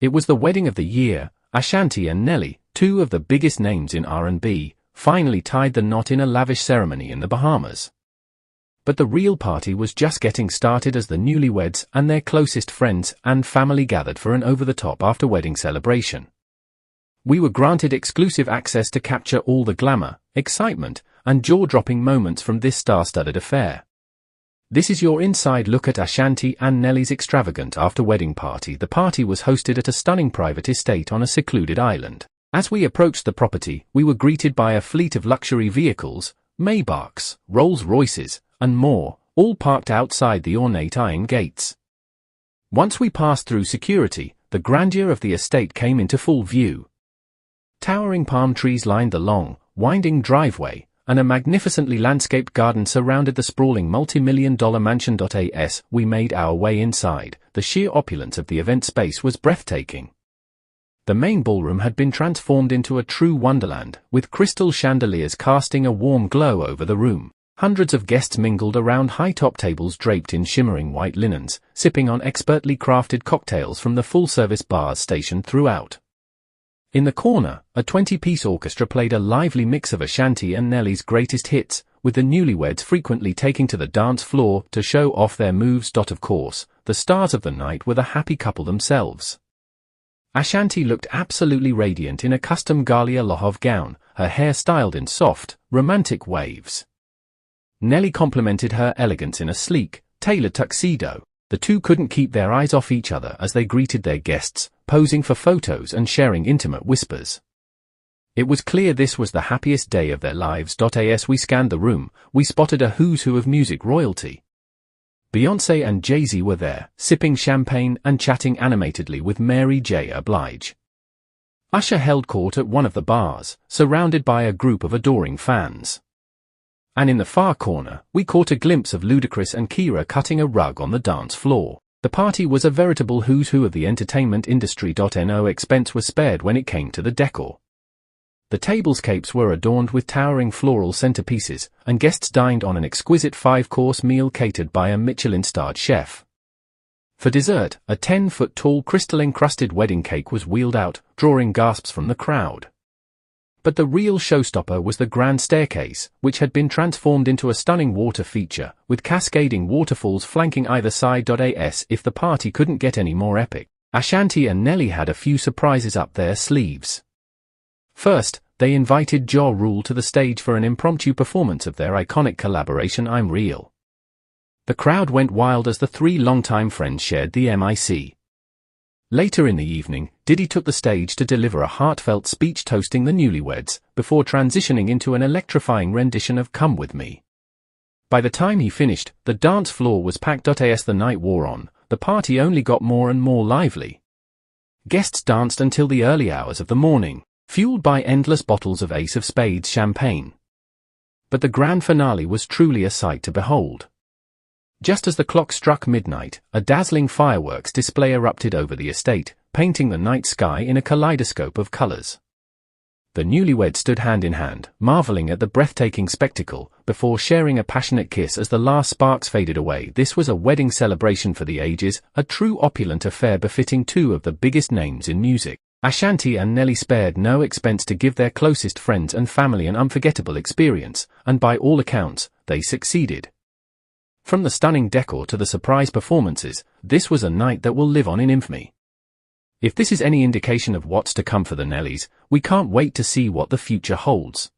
It was the wedding of the year. Ashanti and Nelly, two of the biggest names in R&B, finally tied the knot in a lavish ceremony in the Bahamas. But the real party was just getting started as the newlyweds and their closest friends and family gathered for an over-the-top after-wedding celebration. We were granted exclusive access to capture all the glamour, excitement, and jaw-dropping moments from this star-studded affair. This is your inside look at Ashanti and Nelly's extravagant after-wedding party. The party was hosted at a stunning private estate on a secluded island. As we approached the property, we were greeted by a fleet of luxury vehicles, Maybachs, Rolls-Royces, and more, all parked outside the ornate iron gates. Once we passed through security, the grandeur of the estate came into full view. Towering palm trees lined the long, winding driveway, and a magnificently landscaped garden surrounded the sprawling multi-million-dollar mansion. As we made our way inside, the sheer opulence of the event space was breathtaking. The main ballroom had been transformed into a true wonderland, with crystal chandeliers casting a warm glow over the room. Hundreds of guests mingled around high-top tables draped in shimmering white linens, sipping on expertly crafted cocktails from the full-service bars stationed throughout. In the corner, a 20-piece orchestra played a lively mix of Ashanti and Nelly's greatest hits, with the newlyweds frequently taking to the dance floor to show off their moves. Of course, the stars of the night were the happy couple themselves. Ashanti looked absolutely radiant in a custom Galia Lohov gown, her hair styled in soft, romantic waves. Nelly complimented her elegance in a sleek, tailored tuxedo. The two couldn't keep their eyes off each other as they greeted their guests, posing for photos and sharing intimate whispers. It was clear this was the happiest day of their lives. As we scanned the room, we spotted a who's who of music royalty. Beyoncé and Jay-Z were there, sipping champagne and chatting animatedly with Mary J. Blige. Usher held court at one of the bars, surrounded by a group of adoring fans. And in the far corner, we caught a glimpse of Ludacris and Kira cutting a rug on the dance floor. The party was a veritable who's who of the entertainment industry. No expense was spared when it came to the decor. The tablescapes were adorned with towering floral centerpieces, and guests dined on an exquisite 5-course meal catered by a Michelin-starred chef. For dessert, a 10-foot-tall crystal-encrusted wedding cake was wheeled out, drawing gasps from the crowd. But the real showstopper was the grand staircase, which had been transformed into a stunning water feature, with cascading waterfalls flanking either side. As if the party couldn't get any more epic, Ashanti and Nelly had a few surprises up their sleeves. First, they invited Ja Rule to the stage for an impromptu performance of their iconic collaboration I'm Real. The crowd went wild as the three longtime friends shared the mic. Later in the evening, Diddy took the stage to deliver a heartfelt speech toasting the newlyweds, before transitioning into an electrifying rendition of Come With Me. By the time he finished, the dance floor was packed. As the night wore on, the party only got more and more lively. Guests danced until the early hours of the morning, fueled by endless bottles of Ace of Spades champagne. But the grand finale was truly a sight to behold. Just as the clock struck midnight, a dazzling fireworks display erupted over the estate, painting the night sky in a kaleidoscope of colors. The newlyweds stood hand in hand, marveling at the breathtaking spectacle, before sharing a passionate kiss as the last sparks faded away. This was a wedding celebration for the ages, a true opulent affair befitting two of the biggest names in music. Ashanti and Nelly spared no expense to give their closest friends and family an unforgettable experience, and by all accounts, they succeeded. From the stunning decor to the surprise performances, this was a night that will live on in infamy. If this is any indication of what's to come for the Nellies, we can't wait to see what the future holds.